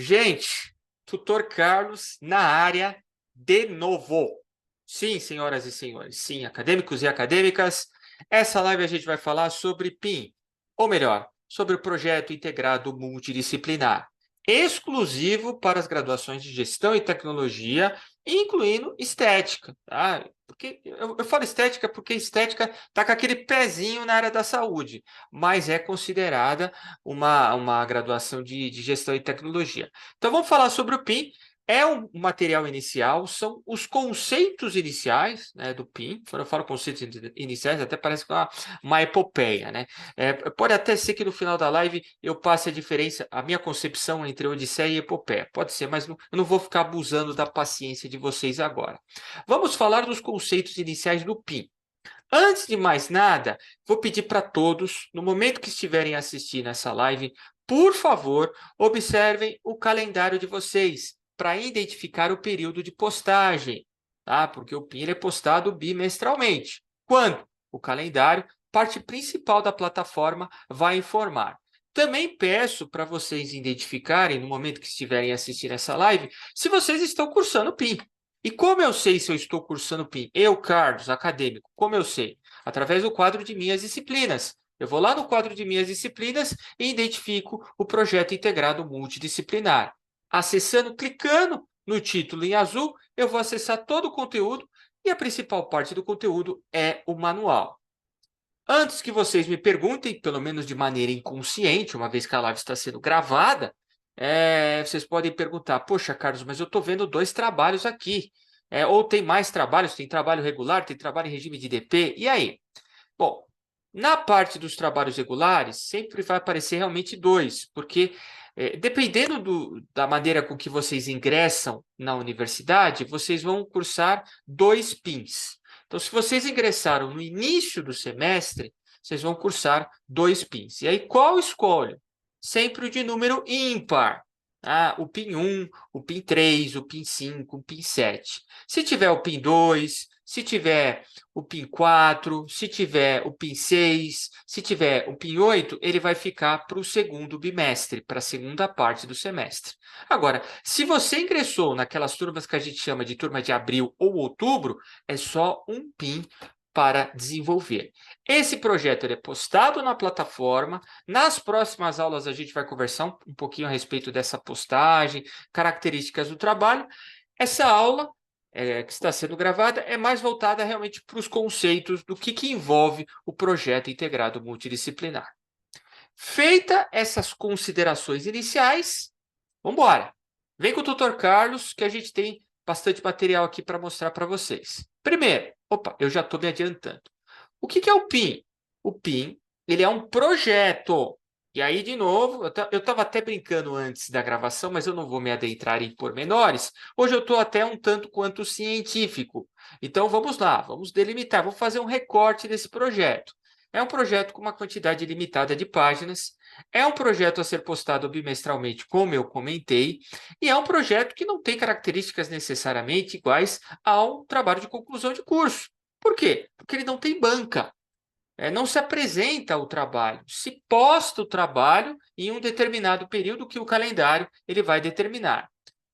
Gente, tutor Carlos na área de novo. Sim, senhoras e senhores, sim, acadêmicos e acadêmicas, essa live a gente vai falar sobre PIM, ou melhor, sobre o projeto integrado multidisciplinar, exclusivo para as graduações de gestão e tecnologia, incluindo estética, tá? Porque eu falo estética porque estética está com aquele pezinho na área da saúde, mas é considerada uma graduação de gestão e tecnologia. Então, vamos falar sobre o PIM. É um material inicial, são os conceitos iniciais, né, do PIM. Quando eu falo conceitos iniciais, até parece uma epopeia, né? Pode até ser que no final da live eu passe a diferença, a minha concepção entre Odisseia e epopeia. Pode ser, mas eu não vou ficar abusando da paciência de vocês agora. Vamos falar dos conceitos iniciais do PIM. Antes de mais nada, vou pedir para todos, no momento que estiverem assistindo essa live, por favor, observem o calendário de vocês para identificar o período de postagem, tá? Porque o PIN é postado bimestralmente. Quando? O calendário, parte principal da plataforma, vai informar. Também peço para vocês identificarem, no momento que estiverem assistindo essa live, se vocês estão cursando o PIN. E como eu sei se eu estou cursando PIN? Eu, Carlos, acadêmico, como eu sei? Através do quadro de minhas disciplinas. Eu vou lá no quadro de minhas disciplinas e identifico o projeto integrado multidisciplinar. Acessando, clicando no título em azul, eu vou acessar todo o conteúdo e a principal parte do conteúdo é o manual. Antes que vocês me perguntem, pelo menos de maneira inconsciente, uma vez que a live está sendo gravada, vocês podem perguntar, poxa, Carlos, mas eu estou vendo 2 trabalhos aqui. Ou tem mais trabalhos, tem trabalho regular, tem trabalho em regime de DP, e aí? Bom, na parte dos trabalhos regulares, sempre vai aparecer realmente 2, porque dependendo da maneira com que vocês ingressam na universidade, vocês vão cursar 2 PINs. Então, se vocês ingressaram no início do semestre, vocês vão cursar 2 PINs. E aí, qual escolho? Sempre o de número ímpar. O PIN 1, o PIN 3, o PIN 5, o PIN 7. Se tiver o PIN 2, se tiver o PIN 4, se tiver o PIN 6, se tiver o PIN 8, ele vai ficar para o segundo bimestre, para a segunda parte do semestre. Agora, se você ingressou naquelas turmas que a gente chama de turma de abril ou outubro, é só um PIN para desenvolver. Esse projeto ele é postado na plataforma. Nas próximas aulas a gente vai conversar um pouquinho a respeito dessa postagem, características do trabalho. Essa aula que está sendo gravada é mais voltada realmente para os conceitos do que envolve o projeto integrado multidisciplinar. Feita essas considerações iniciais, vamos embora. Vem com o tutor Carlos, que a gente tem bastante material aqui para mostrar para vocês. Primeiro, eu já estou me adiantando. O que é o PIN? O PIN, ele é um projeto. E aí, de novo, eu estava até brincando antes da gravação, mas eu não vou me adentrar em pormenores. Hoje eu estou até um tanto quanto científico. Então, vamos lá, vamos delimitar, vou fazer um recorte desse projeto. É um projeto com uma quantidade limitada de páginas, é um projeto a ser postado bimestralmente, como eu comentei, e é um projeto que não tem características necessariamente iguais ao trabalho de conclusão de curso. Por quê? Porque ele não tem banca. Não se apresenta o trabalho, se posta o trabalho em um determinado período que o calendário ele vai determinar.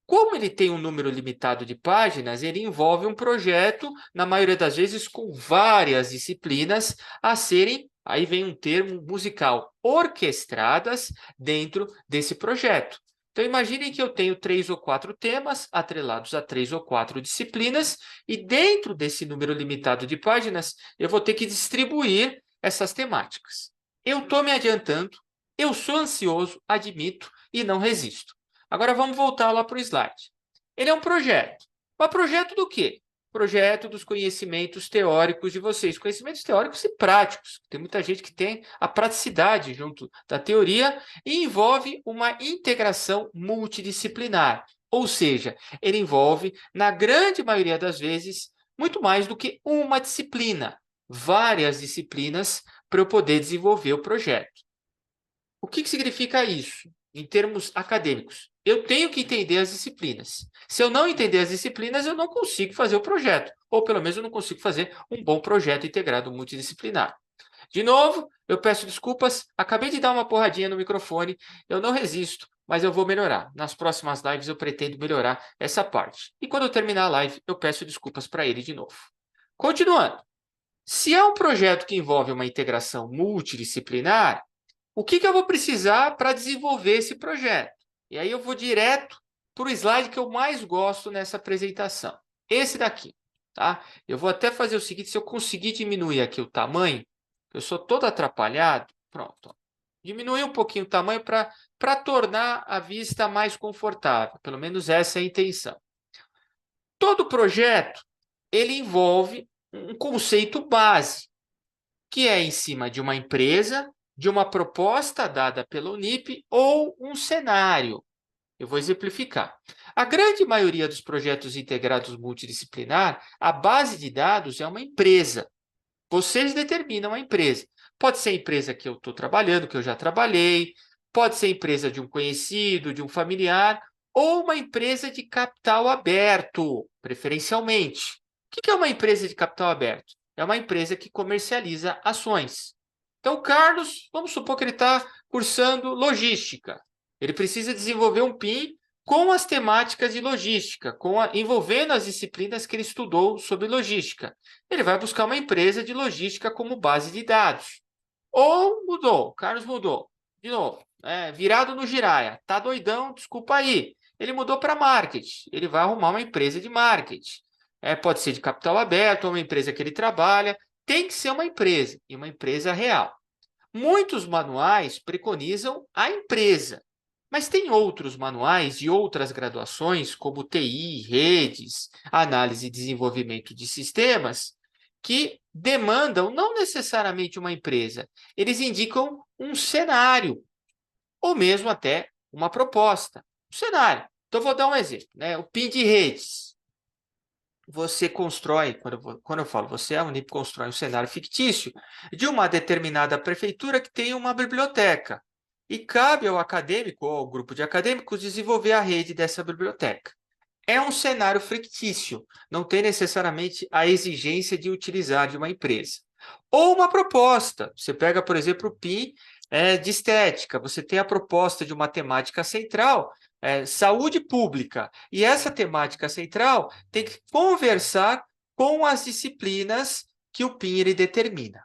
Como ele tem um número limitado de páginas, ele envolve um projeto, na maioria das vezes, com várias disciplinas a serem, aí vem um termo musical, orquestradas dentro desse projeto. Então, imaginem que eu tenho 3 ou 4 temas atrelados a 3 ou 4 disciplinas, e dentro desse número limitado de páginas, eu vou ter que distribuir essas temáticas. Eu estou me adiantando, eu sou ansioso, admito, e não resisto. Agora vamos voltar lá para o slide. Ele é um projeto. Mas projeto do quê? Projeto dos conhecimentos teóricos de vocês. Conhecimentos teóricos e práticos. Tem muita gente que tem a praticidade junto da teoria e envolve uma integração multidisciplinar. Ou seja, ele envolve, na grande maioria das vezes, muito mais do que uma disciplina. Várias disciplinas para eu poder desenvolver o projeto. O que significa isso em termos acadêmicos? Eu tenho que entender as disciplinas. Se eu não entender as disciplinas, eu não consigo fazer o projeto. Ou, pelo menos, eu não consigo fazer um bom projeto integrado multidisciplinar. De novo, eu peço desculpas. Acabei de dar uma porradinha no microfone. Eu não resisto. mas eu vou melhorar. Nas próximas lives eu pretendo melhorar essa parte. E quando eu terminar a live, eu peço desculpas para ele de novo. Continuando. Se é um projeto que envolve uma integração multidisciplinar, o que eu vou precisar para desenvolver esse projeto? E aí eu vou direto para o slide que eu mais gosto nessa apresentação. Esse daqui, tá? Eu vou até fazer o seguinte, se eu conseguir diminuir aqui o tamanho, eu sou todo atrapalhado, pronto. Diminuir um pouquinho o tamanho para tornar a vista mais confortável. Pelo menos essa é a intenção. Todo projeto, ele envolve um conceito base, que é em cima de uma empresa, de uma proposta dada pela Unip ou um cenário. Eu vou exemplificar. A grande maioria dos projetos integrados multidisciplinar, a base de dados é uma empresa. Vocês determinam a empresa. Pode ser a empresa que eu estou trabalhando, que eu já trabalhei, pode ser a empresa de um conhecido, de um familiar, ou uma empresa de capital aberto, preferencialmente. O que é uma empresa de capital aberto? É uma empresa que comercializa ações. Então, o Carlos, vamos supor que ele está cursando logística. Ele precisa desenvolver um PIN com as temáticas de logística, envolvendo as disciplinas que ele estudou sobre logística. Ele vai buscar uma empresa de logística como base de dados. Ou mudou, o Carlos mudou. De novo, virado no giraia. Tá doidão, desculpa aí. Ele mudou para marketing. Ele vai arrumar uma empresa de marketing. Pode ser de capital aberto, ou uma empresa que ele trabalha. Tem que ser uma empresa, e uma empresa real. Muitos manuais preconizam a empresa, mas tem outros manuais de outras graduações, como TI, redes, análise e desenvolvimento de sistemas, que demandam não necessariamente uma empresa, eles indicam um cenário, ou mesmo até uma proposta. Um cenário. Então, vou dar um exemplo, né? O PIN de redes. Você constrói, quando eu falo você, a Unip constrói um cenário fictício de uma determinada prefeitura que tem uma biblioteca. E cabe ao acadêmico ou ao grupo de acadêmicos desenvolver a rede dessa biblioteca. É um cenário fictício, não tem necessariamente a exigência de utilizar de uma empresa. Ou uma proposta. Você pega, por exemplo, o PIN de estética. Você tem a proposta de uma temática central, saúde pública. E essa temática central tem que conversar com as disciplinas que o PIN ele determina.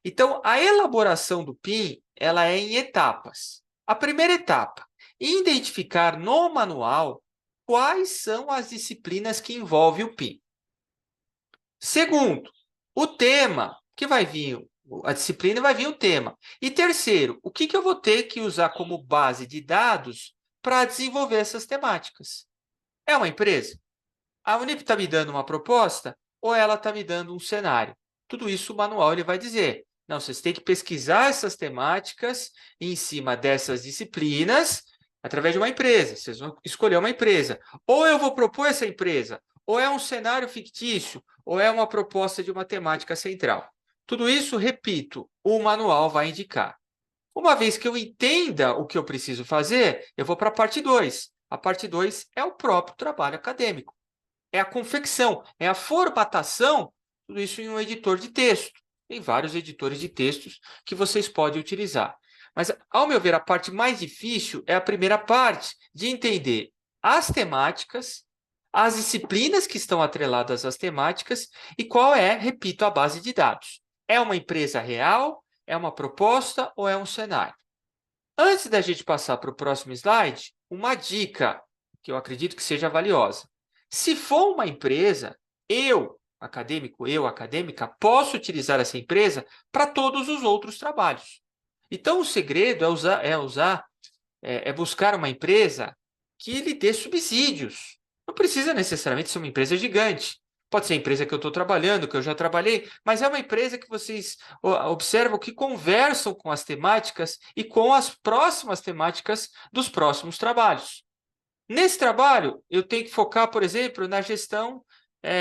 Então, a elaboração do PIN ela é em etapas. A primeira etapa, identificar no manual quais são as disciplinas que envolvem o PIN. Segundo, o tema, que vai vir, a disciplina vai vir o tema. E terceiro, o que eu vou ter que usar como base de dados para desenvolver essas temáticas? É uma empresa? A Unip está me dando uma proposta ou ela está me dando um cenário? Tudo isso o manual ele vai dizer. Não, vocês têm que pesquisar essas temáticas em cima dessas disciplinas através de uma empresa. Vocês vão escolher uma empresa. Ou eu vou propor essa empresa, ou é um cenário fictício, ou é uma proposta de uma temática central. Tudo isso, repito, o manual vai indicar. Uma vez que eu entenda o que eu preciso fazer, eu vou para a parte 2. A parte 2 é o próprio trabalho acadêmico. É a confecção, é a formatação, tudo isso em um editor de texto. Tem vários editores de textos que vocês podem utilizar. Mas, ao meu ver, a parte mais difícil é a primeira parte, de entender as temáticas, as disciplinas que estão atreladas às temáticas e qual é, repito, a base de dados. É uma empresa real? É uma proposta ou é um cenário? Antes da gente passar para o próximo slide, uma dica que eu acredito que seja valiosa. Se for uma empresa, eu, acadêmico, eu, acadêmica, posso utilizar essa empresa para todos os outros trabalhos. Então, o segredo é buscar uma empresa que lhe dê subsídios. Não precisa necessariamente ser uma empresa gigante. Pode ser a empresa que eu estou trabalhando, que eu já trabalhei, mas é uma empresa que vocês observam que conversam com as temáticas e com as próximas temáticas dos próximos trabalhos. Nesse trabalho, eu tenho que focar, por exemplo, na gestão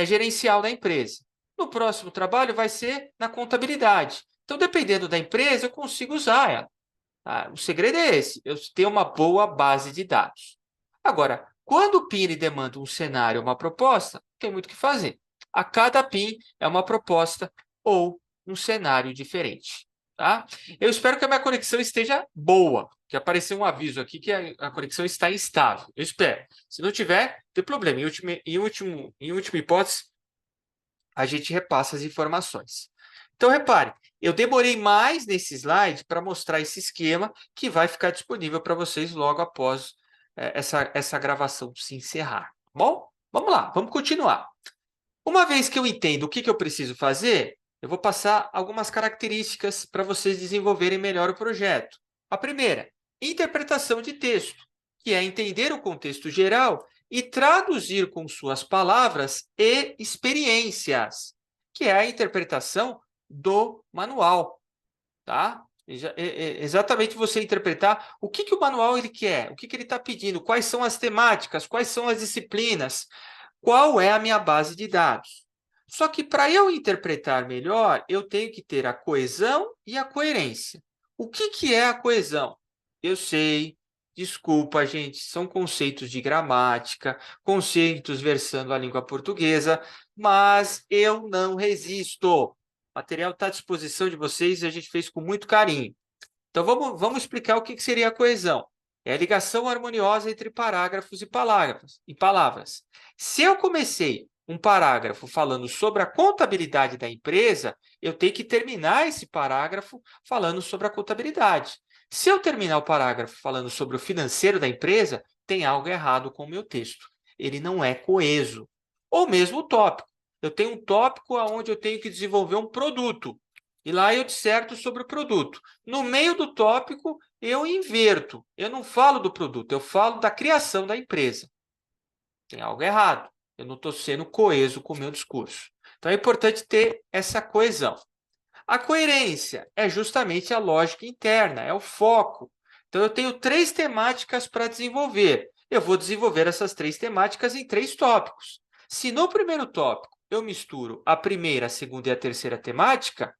gerencial da empresa. No próximo trabalho, vai ser na contabilidade. Então, dependendo da empresa, eu consigo usar ela. O segredo é esse, eu tenho uma boa base de dados. Agora, quando o PIN demanda um cenário, uma proposta, tem muito o que fazer. A cada PIN é uma proposta ou um cenário diferente. tá? Eu espero que a minha conexão esteja boa, que apareceu um aviso aqui que a conexão está instável. Eu espero. Se não tiver, não tem problema. Em última hipótese, a gente repassa as informações. Então, repare, eu demorei mais nesse slide para mostrar esse esquema que vai ficar disponível para vocês logo após essa gravação se encerrar. Bom, vamos lá, vamos continuar. Uma vez que eu entendo o que eu preciso fazer, eu vou passar algumas características para vocês desenvolverem melhor o projeto. A primeira, interpretação de texto, que é entender o contexto geral e traduzir com suas palavras e experiências, que é a interpretação do manual, tá? Exatamente você interpretar o que o manual ele quer, o que ele está pedindo, quais são as temáticas, quais são as disciplinas, qual é a minha base de dados. Só que para eu interpretar melhor, eu tenho que ter a coesão e a coerência. O que é a coesão? Eu sei, desculpa, gente, são conceitos de gramática, conceitos versando a língua portuguesa, mas eu não resisto. O material está à disposição de vocês e a gente fez com muito carinho. Então, vamos explicar o que seria a coesão. É a ligação harmoniosa entre parágrafos e palavras. Se eu comecei um parágrafo falando sobre a contabilidade da empresa, eu tenho que terminar esse parágrafo falando sobre a contabilidade. Se eu terminar o parágrafo falando sobre o financeiro da empresa, tem algo errado com o meu texto. Ele não é coeso. Ou mesmo o tópico. Eu tenho um tópico onde eu tenho que desenvolver um produto. E lá eu disserto sobre o produto. No meio do tópico, eu inverto. Eu não falo do produto, eu falo da criação da empresa. Tem algo errado. Eu não estou sendo coeso com o meu discurso. Então, é importante ter essa coesão. A coerência é justamente a lógica interna, é o foco. Então, eu tenho 3 temáticas para desenvolver. Eu vou desenvolver essas 3 temáticas em 3 tópicos. Se no primeiro tópico eu misturo a primeira, a segunda e a terceira temática,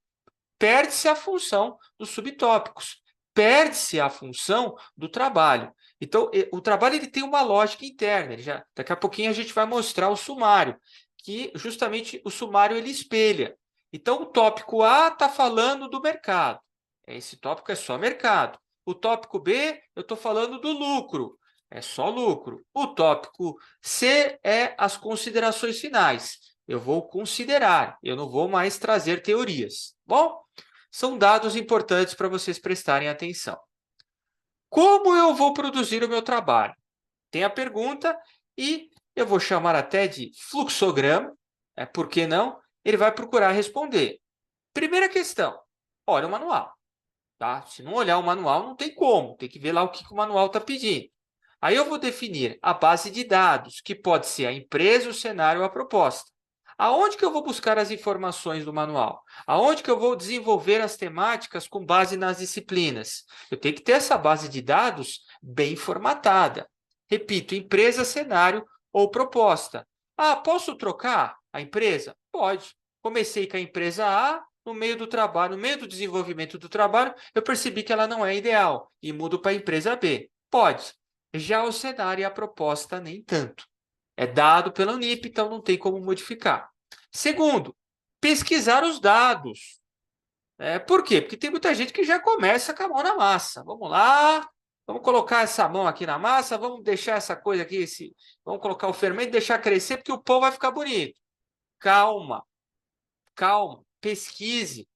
perde-se a função dos subtópicos, perde-se a função do trabalho. Então, o trabalho ele tem uma lógica interna. Daqui a pouquinho a gente vai mostrar o sumário, que justamente o sumário ele espelha. Então, o tópico A está falando do mercado. Esse tópico é só mercado. O tópico B, eu estou falando do lucro. É só lucro. O tópico C é as considerações finais. Eu vou considerar, eu não vou mais trazer teorias. Bom, são dados importantes para vocês prestarem atenção. Como eu vou produzir o meu trabalho? Tem a pergunta e eu vou chamar até de fluxograma, por que não? Ele vai procurar responder. Primeira questão, olha o manual. Tá? Se não olhar o manual, não tem como, tem que ver lá o que o manual está pedindo. Aí eu vou definir a base de dados, que pode ser a empresa, o cenário ou a proposta. Aonde que eu vou buscar as informações do manual? Aonde que eu vou desenvolver as temáticas com base nas disciplinas? Eu tenho que ter essa base de dados bem formatada. Repito, empresa, cenário ou proposta. Ah, posso trocar a empresa? Pode. Comecei com a empresa A, no meio do trabalho, no meio do desenvolvimento do trabalho, eu percebi que ela não é ideal e mudo para a empresa B. Pode. Já o cenário e a proposta, nem tanto. É dado pela Unip, então não tem como modificar. Segundo, pesquisar os dados. Por quê? Porque tem muita gente que já começa com a mão na massa. Vamos lá, vamos colocar essa mão aqui na massa, vamos deixar essa coisa aqui, vamos colocar o fermento e deixar crescer, porque o pão vai ficar bonito. Calma, calma, pesquise.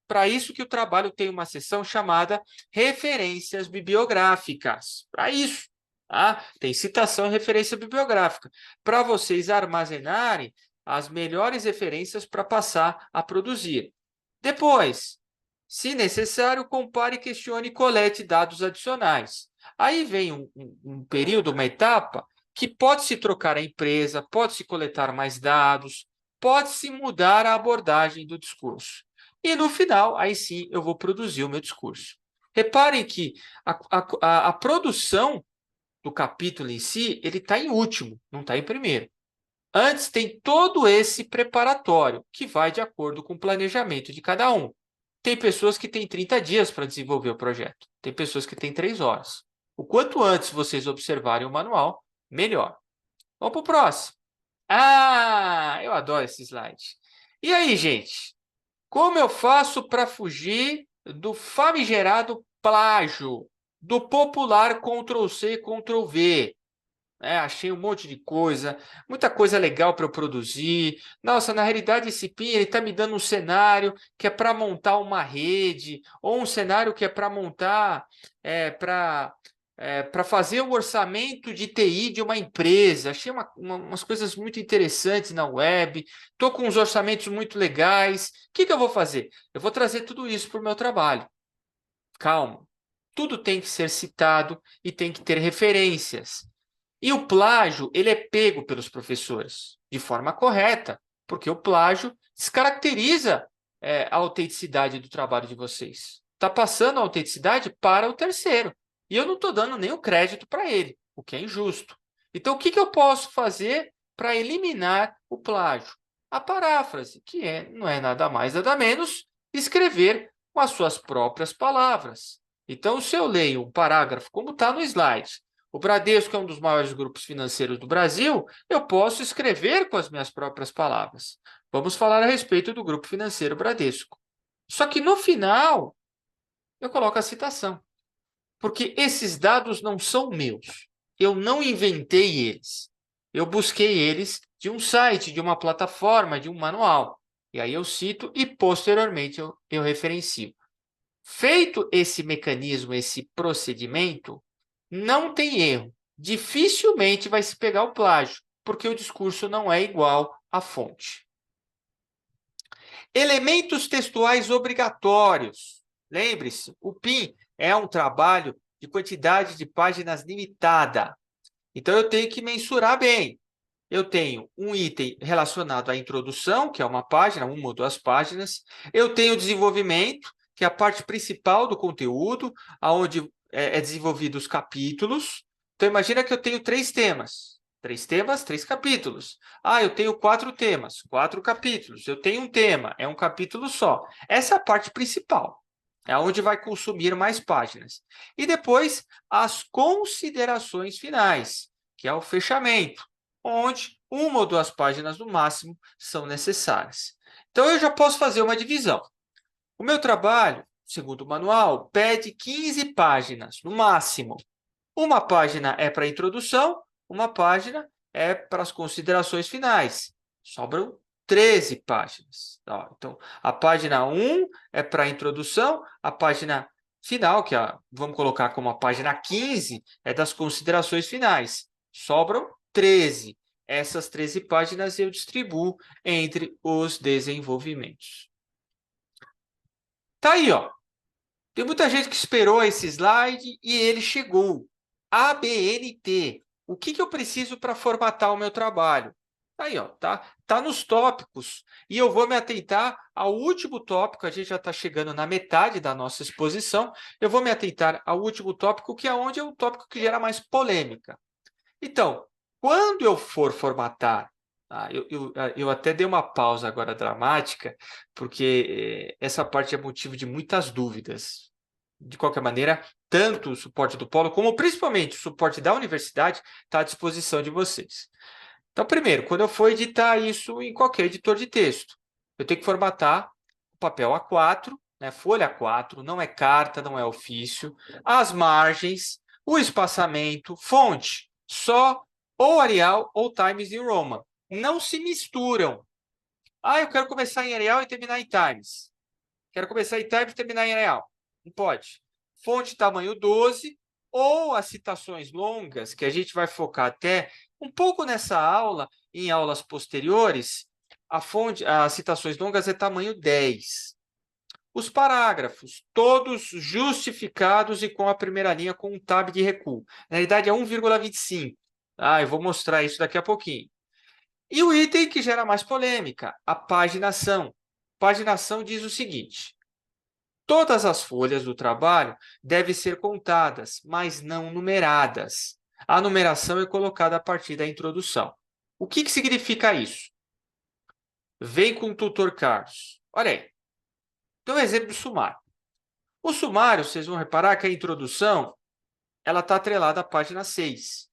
Para isso que o trabalho tem uma seção chamada referências bibliográficas. Para isso. Tá? Tem citação e referência bibliográfica. Para vocês armazenarem as melhores referências para passar a produzir. Depois, se necessário, compare, questione e colete dados adicionais. Aí vem um período, uma etapa, que pode-se trocar a empresa, pode-se coletar mais dados, pode-se mudar a abordagem do discurso. E no final, aí sim, eu vou produzir o meu discurso. Reparem que a produção do capítulo em si, ele está em último, não está em primeiro. Antes tem todo esse preparatório, que vai de acordo com o planejamento de cada um. Tem pessoas que têm 30 dias para desenvolver o projeto. Tem pessoas que têm 3 horas. O quanto antes vocês observarem o manual, melhor. Vamos para o próximo. Ah, eu adoro esse slide. E aí, gente? Como eu faço para fugir do famigerado plágio, do popular Ctrl+C, Ctrl+V. Achei um monte de coisa, muita coisa legal para eu produzir. Nossa, na realidade, esse PIN ele está me dando um cenário que é para montar uma rede, ou um cenário que é para montar, para fazer o orçamento de TI de uma empresa. Achei umas coisas muito interessantes na web. Estou com uns orçamentos muito legais. O que eu vou fazer? Eu vou trazer tudo isso para o meu trabalho. Calma. Tudo tem que ser citado e tem que ter referências. E o plágio, ele é pego pelos professores de forma correta, porque o plágio descaracteriza a autenticidade do trabalho de vocês. Está passando a autenticidade para o terceiro. E eu não estou dando nenhum crédito para ele, o que é injusto. Então, o que eu posso fazer para eliminar o plágio? A paráfrase, que não é nada mais, nada menos, escrever com as suas próprias palavras. Então, se eu leio um parágrafo, como está no slide, o Bradesco é um dos maiores grupos financeiros do Brasil, eu posso escrever com as minhas próprias palavras. Vamos falar a respeito do grupo financeiro Bradesco. Só que no final, eu coloco a citação. Porque esses dados não são meus. Eu não inventei eles. Eu busquei eles de um site, de uma plataforma, de um manual. E aí eu cito e, posteriormente, eu referencio. Feito esse mecanismo, esse procedimento, não tem erro. Dificilmente vai se pegar o plágio, porque o discurso não é igual à fonte. Elementos textuais obrigatórios. Lembre-se, o PIN é um trabalho de quantidade de páginas limitada. Então, eu tenho que mensurar bem. Eu tenho um item relacionado à introdução, que é uma página, uma ou duas páginas. Eu tenho o desenvolvimento, que é a parte principal do conteúdo, onde é desenvolvido os capítulos. Então, imagina que eu tenho 3 temas. 3 temas, 3 capítulos. Eu tenho 4 temas, 4 capítulos. Eu tenho um tema, é um capítulo só. Essa é a parte principal. É onde vai consumir mais páginas. E depois, as considerações finais, que é o fechamento, onde uma ou duas páginas no máximo são necessárias. Então, eu já posso fazer uma divisão. O meu trabalho, segundo o manual, pede 15 páginas, no máximo. Uma página é para a introdução, uma página é para as considerações finais. Sobram 13 páginas. Então, a página 1 é para a introdução, a página final, que vamos colocar como a página 15, é das considerações finais. Sobram 13. Essas 13 páginas eu distribuo entre os desenvolvimentos. Tá aí, ó. Tem muita gente que esperou esse slide e ele chegou. ABNT. O que eu preciso para formatar o meu trabalho? Aí, ó, tá nos tópicos. E eu vou me atentar ao último tópico. A gente já está chegando na metade da nossa exposição. Eu vou me atentar ao último tópico, que é onde é o tópico que gera mais polêmica. Então, quando eu for formatar, eu até dei uma pausa agora dramática, porque essa parte é motivo de muitas dúvidas. De qualquer maneira, tanto o suporte do Polo, como principalmente o suporte da universidade, está à disposição de vocês. Então, primeiro, quando eu for editar isso em qualquer editor de texto, eu tenho que formatar o papel A4, né, folha A4, não é carta, não é ofício, as margens, o espaçamento, fonte, só ou Arial ou Times New Roman. Não se misturam. Eu quero começar em Arial e terminar em Times. Quero começar em Times e terminar em Arial. Não pode. Fonte tamanho 12 ou as citações longas, que a gente vai focar até um pouco nessa aula, em aulas posteriores, as citações longas é tamanho 10. Os parágrafos, todos justificados e com a primeira linha com um tab de recuo. Na realidade, é 1,25. Eu vou mostrar isso daqui a pouquinho. E o item que gera mais polêmica, a paginação. Paginação diz o seguinte: todas as folhas do trabalho devem ser contadas, mas não numeradas. A numeração é colocada a partir da introdução. O que significa isso? Vem com o tutor Carlos. Olha aí. Então, exemplo do sumário. O sumário, vocês vão reparar que a introdução ela está atrelada à página 6.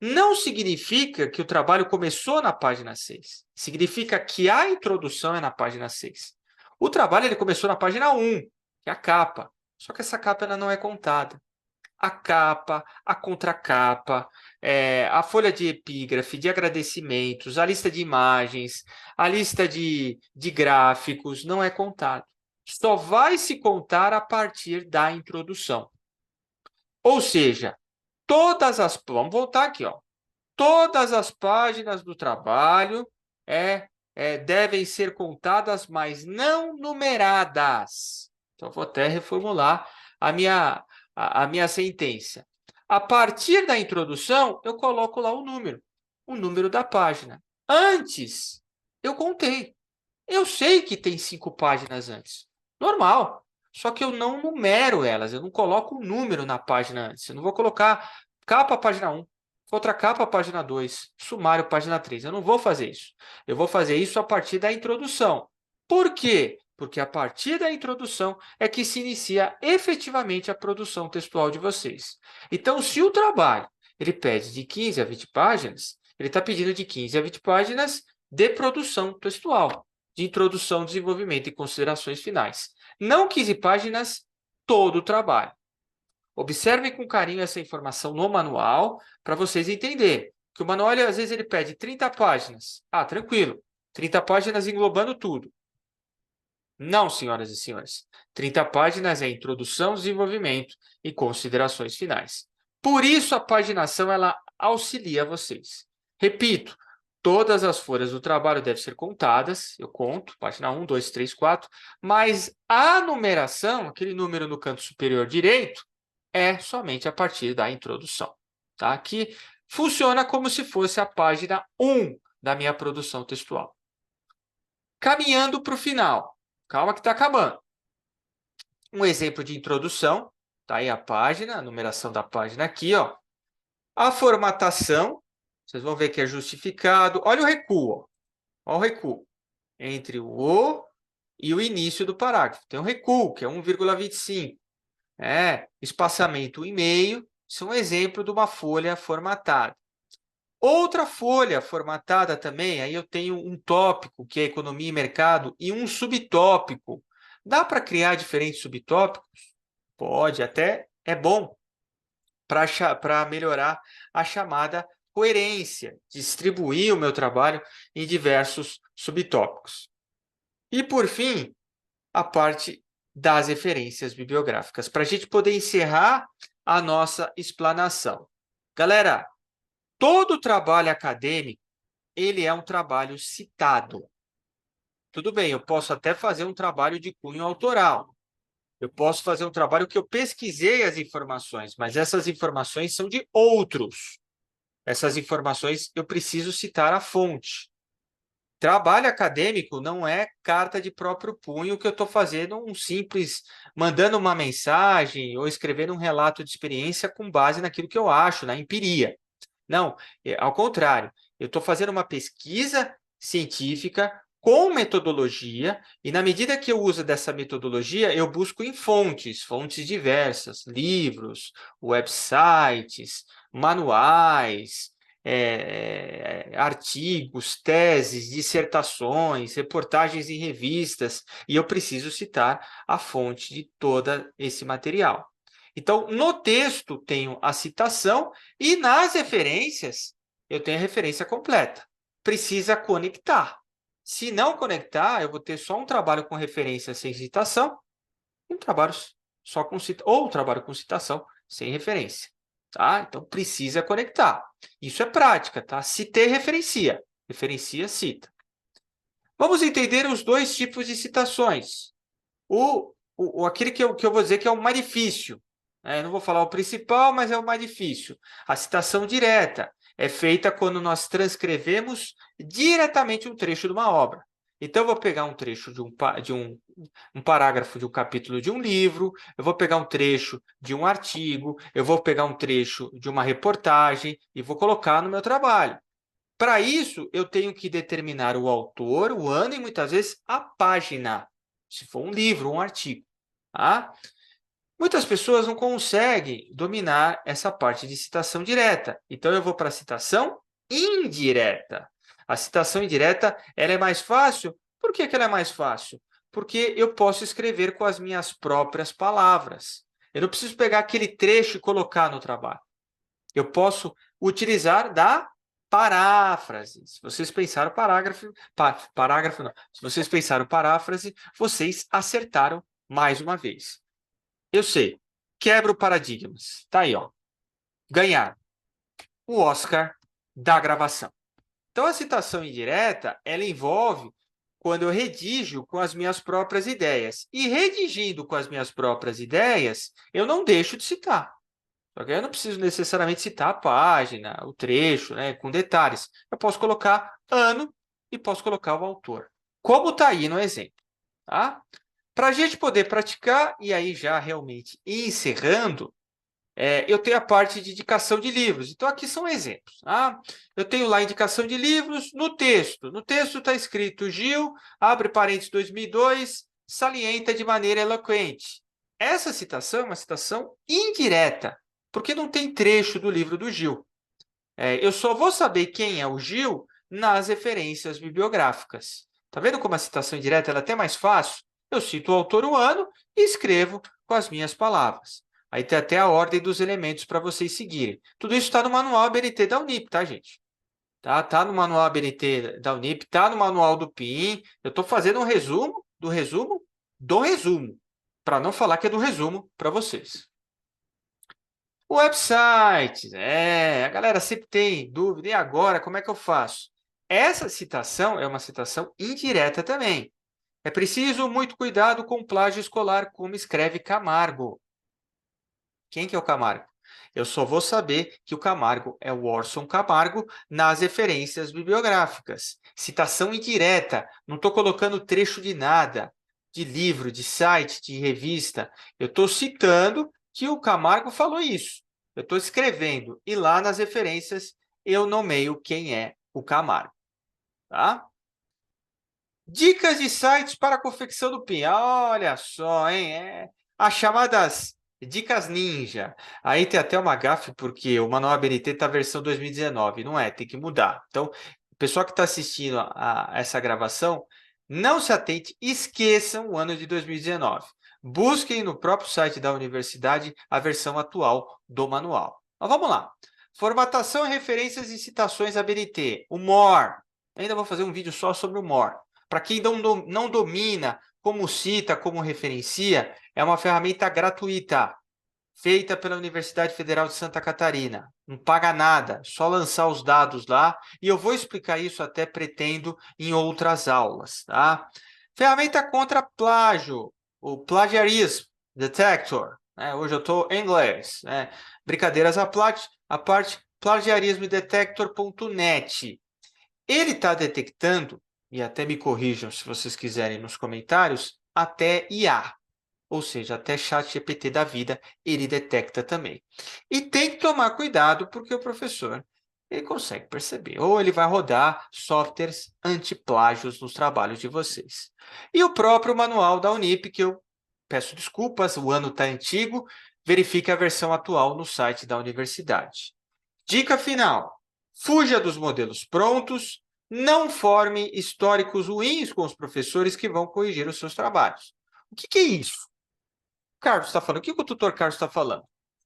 Não significa que o trabalho começou na página 6. Significa que a introdução é na página 6. O trabalho ele começou na página 1. que é a capa. Só que essa capa ela não é contada. A capa, a contracapa, a folha de epígrafe, de agradecimentos, a lista de imagens, a lista de gráficos, não é contado. Só vai se contar a partir da introdução. Ou seja, vamos voltar aqui, ó. Todas as páginas do trabalho devem ser contadas, mas não numeradas. Então, vou até reformular a minha sentença. A partir da introdução, eu coloco lá o número da página. Antes, eu contei. Eu sei que tem 5 páginas antes. Normal. Só que eu não numero elas. Eu não coloco o número na página antes. Eu não vou colocar capa, página 1. Contracapa, página 2. Sumário, página 3. Eu não vou fazer isso. Eu vou fazer isso a partir da introdução. Por quê? Porque a partir da introdução é que se inicia efetivamente a produção textual de vocês. Então, se o trabalho ele pede de 15 a 20 páginas, ele está pedindo de 15 a 20 páginas de produção textual, de introdução, desenvolvimento e considerações finais. Não 15 páginas, todo o trabalho. Observem com carinho essa informação no manual para vocês entenderem. Que o manual, às vezes, ele pede 30 páginas. Ah, tranquilo. 30 páginas englobando tudo. Não, senhoras e senhores. 30 páginas é introdução, desenvolvimento e considerações finais. Por isso, a paginação ela auxilia vocês. Repito, todas as folhas do trabalho devem ser contadas. Eu conto, página 1, 2, 3, 4. Mas a numeração, aquele número no canto superior direito, é somente a partir da introdução. Tá? Que funciona como se fosse a página 1 da minha produção textual. Caminhando para o final. Calma que está acabando. Um exemplo de introdução. Está aí a página, a numeração da página aqui. Ó. A formatação. Vocês vão ver que é justificado. Olha o recuo. Ó. Olha o recuo. Entre o O e o início do parágrafo. Tem um recuo, que é 1,25. Espaçamento 1,5. Isso é um exemplo de uma folha formatada. Outra folha formatada também, aí eu tenho um tópico, que é economia e mercado, e um subtópico. Dá para criar diferentes subtópicos? Pode, até é bom para melhorar a chamada coerência, distribuir o meu trabalho em diversos subtópicos. E, por fim, a parte das referências bibliográficas, para a gente poder encerrar a nossa explanação. Galera, todo trabalho acadêmico, ele é um trabalho citado. Tudo bem, eu posso até fazer um trabalho de cunho autoral. Eu posso fazer um trabalho que eu pesquisei as informações, mas essas informações são de outros. Essas informações eu preciso citar a fonte. Trabalho acadêmico não é carta de próprio punho que eu estou fazendo mandando uma mensagem ou escrevendo um relato de experiência com base naquilo que eu acho, na empiria. Não, ao contrário, eu estou fazendo uma pesquisa científica com metodologia, e na medida que eu uso dessa metodologia, eu busco em fontes diversas, livros, websites, manuais, artigos, teses, dissertações, reportagens em revistas, e eu preciso citar a fonte de todo esse material. Então, no texto, tenho a citação e nas referências, eu tenho a referência completa. Precisa conectar. Se não conectar, eu vou ter só um trabalho com referência sem citação, um trabalho só com ou um trabalho com citação sem referência. Tá? Então, precisa conectar. Isso é prática, tá? Citei, referencia. Referencia, cita. Vamos entender os dois tipos de citações. Aquele que eu vou dizer que é o mais difícil. Eu não vou falar o principal, mas é o mais difícil. A citação direta é feita quando nós transcrevemos diretamente um trecho de uma obra. Então, eu vou pegar um trecho de um parágrafo de um capítulo de um livro, eu vou pegar um trecho de um artigo, eu vou pegar um trecho de uma reportagem e vou colocar no meu trabalho. Para isso, eu tenho que determinar o autor, o ano e, muitas vezes, a página, se for um livro, um artigo. Tá? Muitas pessoas não conseguem dominar essa parte de citação direta. Então, eu vou para a citação indireta. A citação indireta ela é mais fácil. Por que ela é mais fácil? porque eu posso escrever com as minhas próprias palavras. Eu não preciso pegar aquele trecho e colocar no trabalho. Eu posso utilizar da paráfrase. Se vocês pensaram parágrafo, parágrafo não. Se vocês pensaram paráfrase, vocês acertaram mais uma vez. Eu sei. Quebro paradigmas. Tá aí, ó. Ganhar o Oscar da gravação. Então, a citação indireta, ela envolve quando eu redijo com as minhas próprias ideias. E redigindo com as minhas próprias ideias, eu não deixo de citar. Só que eu não preciso necessariamente citar a página, o trecho, né, com detalhes. Eu posso colocar ano e posso colocar o autor. Como está aí no exemplo. Tá? Para a gente poder praticar, e aí já realmente encerrando, eu tenho a parte de indicação de livros. Então, aqui são exemplos. Tá? Eu tenho lá a indicação de livros no texto. No texto está escrito Gil, abre parênteses 2002, salienta de maneira eloquente. Essa citação é uma citação indireta, porque não tem trecho do livro do Gil. Eu só vou saber quem é o Gil nas referências bibliográficas. Está vendo como a citação indireta ela é até mais fácil? Eu cito o autor, o ano e escrevo com as minhas palavras. Aí tem até a ordem dos elementos para vocês seguirem. Tudo isso está no manual ABNT da Unip, tá, gente? Tá no manual ABNT da Unip, tá no manual do PIN. Eu estou fazendo um resumo do resumo do resumo, para não falar que é do resumo para vocês. Websites, a galera sempre tem dúvida, e agora, como é que eu faço? Essa citação é uma citação indireta também. É preciso muito cuidado com plágio escolar, como escreve Camargo. Quem que é o Camargo? Eu só vou saber que o Camargo é o Orson Camargo nas referências bibliográficas. Citação indireta, não estou colocando trecho de nada, de livro, de site, de revista. Eu estou citando que o Camargo falou isso. Eu estou escrevendo e lá nas referências eu nomeio quem é o Camargo. Tá? Dicas de sites para a confecção do PIN. Olha só, hein? As chamadas dicas ninja. Aí tem até uma gafe, porque o manual ABNT está versão 2019. Não é, tem que mudar. Então, o pessoal que está assistindo a essa gravação, não se atente, esqueçam o ano de 2019. Busquem no próprio site da universidade a versão atual do manual. Mas vamos lá. Formatação, referências e citações ABNT. O MORE. Ainda vou fazer um vídeo só sobre o MORE. Para quem não domina como cita, como referencia, é uma ferramenta gratuita, feita pela Universidade Federal de Santa Catarina. Não paga nada, só lançar os dados lá. E eu vou explicar isso até, pretendo, em outras aulas. Tá? Ferramenta contra plágio, o Plagiarism Detector. Hoje eu estou em inglês. Brincadeiras à parte, plagiarismodetector.net. Ele está detectando, e até me corrijam se vocês quiserem nos comentários, até IA, ou seja, até ChatGPT da vida, ele detecta também. E tem que tomar cuidado, porque o professor ele consegue perceber, ou ele vai rodar softwares antiplágios nos trabalhos de vocês. E o próprio manual da Unip, que eu peço desculpas, o ano está antigo, verifique a versão atual no site da universidade. Dica final. Fuja dos modelos prontos, não forme históricos ruins com os professores que vão corrigir os seus trabalhos. O que é isso? O Carlos está falando. O que o tutor Carlos está falando?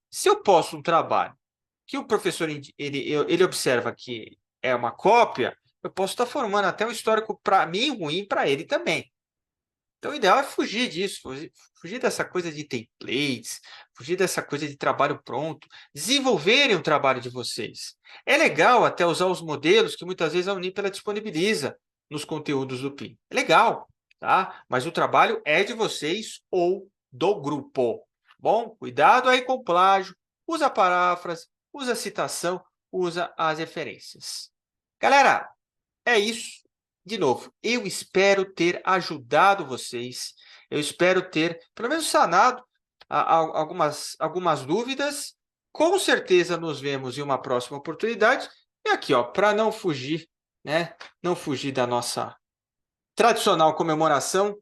Se eu posto um trabalho que o professor ele observa que é uma cópia, eu posso estar formando até um histórico para mim ruim para ele também. Então, o ideal é fugir disso, fugir dessa coisa de templates, fugir dessa coisa de trabalho pronto, desenvolverem o trabalho de vocês. É legal até usar os modelos que muitas vezes a Unip ela disponibiliza nos conteúdos do PIN. É legal, tá? Mas o trabalho é de vocês ou do grupo. Bom, cuidado aí com o plágio, usa a paráfrase, usa a citação, usa as referências. Galera, é isso. De novo, eu espero ter ajudado vocês. Eu espero ter, pelo menos, sanado algumas dúvidas. Com certeza nos vemos em uma próxima oportunidade. E aqui, ó, para não fugir, né? Não fugir da nossa tradicional comemoração,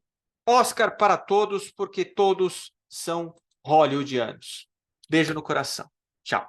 Oscar para todos, porque todos são hollywoodianos. Beijo no coração. Tchau.